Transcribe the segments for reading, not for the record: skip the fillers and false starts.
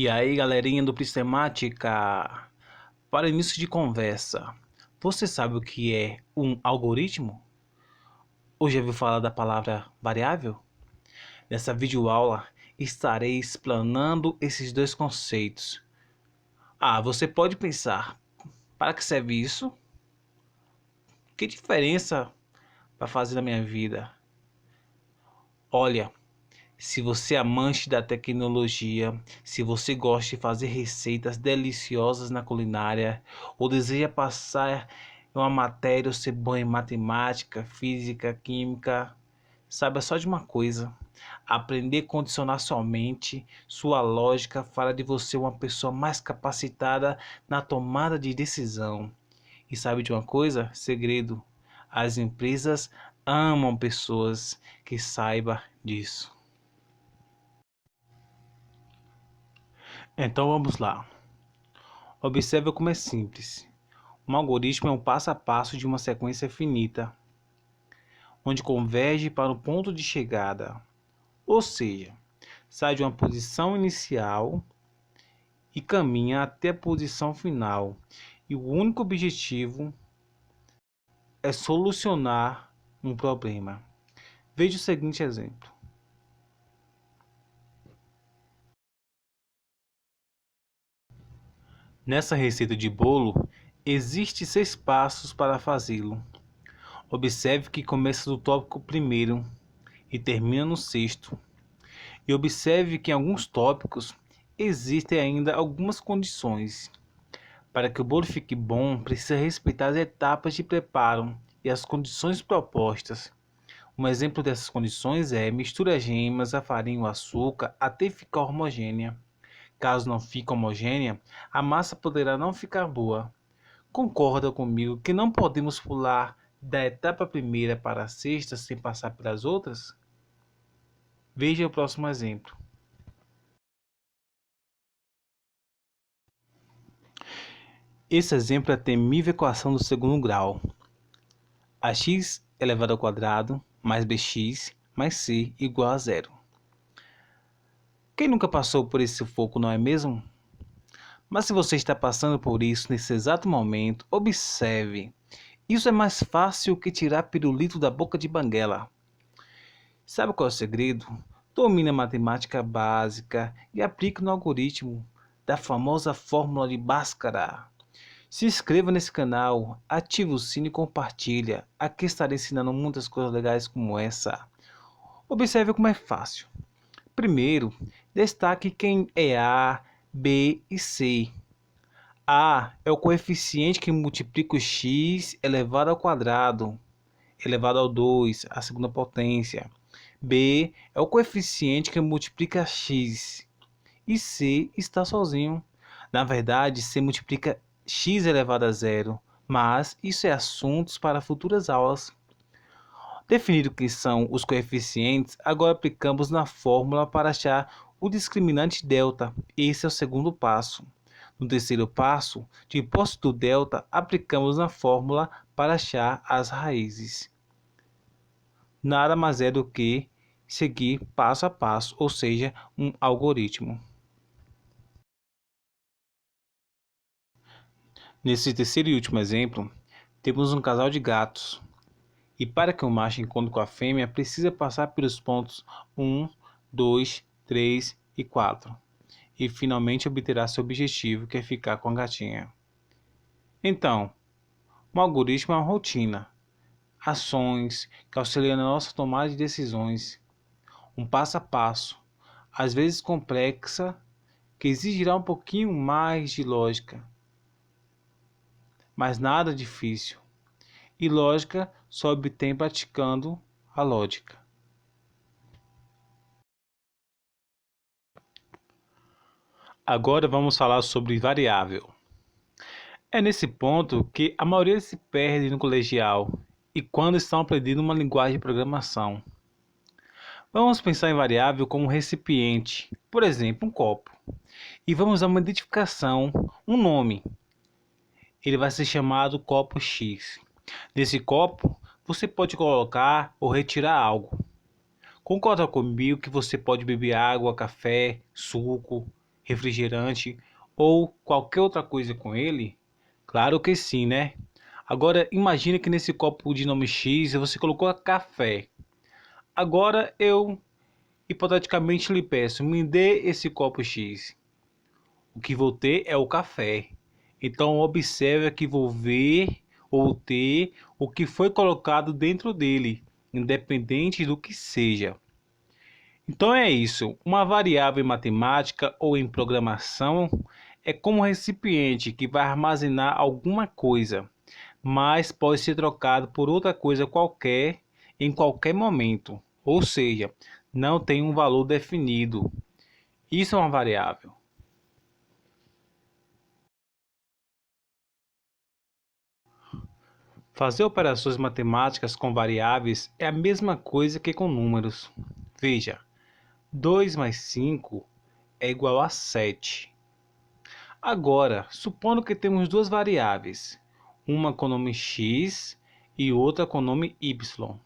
E aí, galerinha do Sistemática, para início de conversa, você sabe o que é um algoritmo? Ou já ouviu falar da palavra variável? Nessa videoaula, estarei explanando esses dois conceitos. Você pode pensar, para que serve isso? Que diferença vai fazer na minha vida? Olha, se você é amante da tecnologia, se você gosta de fazer receitas deliciosas na culinária, ou deseja passar uma matéria ou ser bom em matemática, física, química, saiba só de uma coisa: aprender a condicionar sua mente, sua lógica, fará de você uma pessoa mais capacitada na tomada de decisão. E sabe de uma coisa? Segredo: as empresas amam pessoas que saibam disso. Então vamos lá. Observe como é simples. Um algoritmo é um passo a passo de uma sequência finita, onde converge para o ponto de chegada. Ou seja, sai de uma posição inicial e caminha até a posição final. E o único objetivo é solucionar um problema. Veja o seguinte exemplo. Nessa receita de bolo, existem 6 passos para fazê-lo. Observe que começa do tópico primeiro e termina no sexto. E observe que em alguns tópicos existem ainda algumas condições. Para que o bolo fique bom, precisa respeitar as etapas de preparo e as condições propostas. Um exemplo dessas condições é: misture as gemas, a farinha e o açúcar até ficar homogênea. Caso não fique homogênea, a massa poderá não ficar boa. Concorda comigo que não podemos pular da etapa primeira para a sexta sem passar pelas outras? Veja o próximo exemplo. Esse exemplo é a temível equação do segundo grau. Ax elevado ao quadrado mais bx mais c igual a zero. Quem nunca passou por esse sufoco, não é mesmo? Mas se você está passando por isso nesse exato momento, observe. Isso é mais fácil que tirar pirulito da boca de banguela. Sabe qual é o segredo? Domine a matemática básica e aplique no algoritmo da famosa fórmula de Bhaskara. Se inscreva nesse canal, ative o sino e compartilha. Aqui estarei ensinando muitas coisas legais como essa. Observe como é fácil. Primeiro, destaque quem é A, B e C. A é o coeficiente que multiplica o x elevado ao quadrado, elevado ao 2, a segunda potência. B é o coeficiente que multiplica x. E C está sozinho. Na verdade, C multiplica x elevado a zero, mas isso é assuntos para futuras aulas. Definido que são os coeficientes, agora aplicamos na fórmula para achar o discriminante delta. Esse é o segundo passo. No terceiro passo, de posse do delta, aplicamos na fórmula para achar as raízes. Nada mais é do que seguir passo a passo, ou seja, um algoritmo. Nesse terceiro e último exemplo, temos um casal de gatos. E para que o macho encontre com a fêmea, precisa passar pelos pontos 1, 2, 3 e 4. E finalmente obterá seu objetivo, que é ficar com a gatinha. Então, um algoritmo é uma rotina, ações que auxiliam na nossa tomada de decisões. Um passo a passo, às vezes complexa, que exigirá um pouquinho mais de lógica. Mas nada difícil. E lógica só obtém praticando a lógica. Agora vamos falar sobre variável. É nesse ponto que a maioria se perde no colegial e quando estão aprendendo uma linguagem de programação. Vamos pensar em variável como um recipiente, por exemplo, um copo. E vamos dar uma identificação, um nome. Ele vai ser chamado copo X. Nesse copo, você pode colocar ou retirar algo. Concorda comigo que você pode beber água, café, suco refrigerante ou qualquer outra coisa com ele? Claro que sim, né? Agora imagine que nesse copo de nome X você colocou café. Agora eu hipoteticamente lhe peço, me dê esse copo X. O que vou ter é o café. Então observe que vou ver ou ter o que foi colocado dentro dele, independente do que seja. Então é isso. Uma variável em matemática ou em programação é como um recipiente que vai armazenar alguma coisa, mas pode ser trocado por outra coisa qualquer em qualquer momento. Ou seja, não tem um valor definido. Isso é uma variável. Fazer operações matemáticas com variáveis é a mesma coisa que com números. Veja, 2 mais 5 é igual a 7. Agora, supondo que temos duas variáveis, uma com nome x e outra com nome y.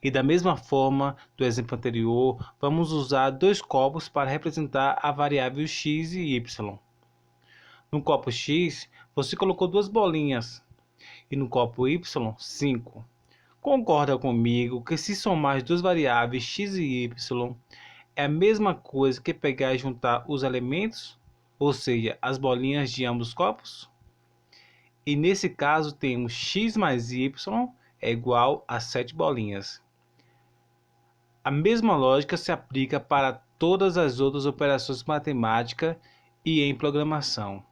E da mesma forma do exemplo anterior, vamos usar dois copos para representar a variável x e y. No copo x, você colocou duas bolinhas e no copo y, 5. Concorda comigo que se somar as duas variáveis x e y é a mesma coisa que pegar e juntar os elementos, ou seja, as bolinhas de ambos os copos? E nesse caso temos x mais y é igual a 7 bolinhas. A mesma lógica se aplica para todas as outras operações matemáticas e em programação.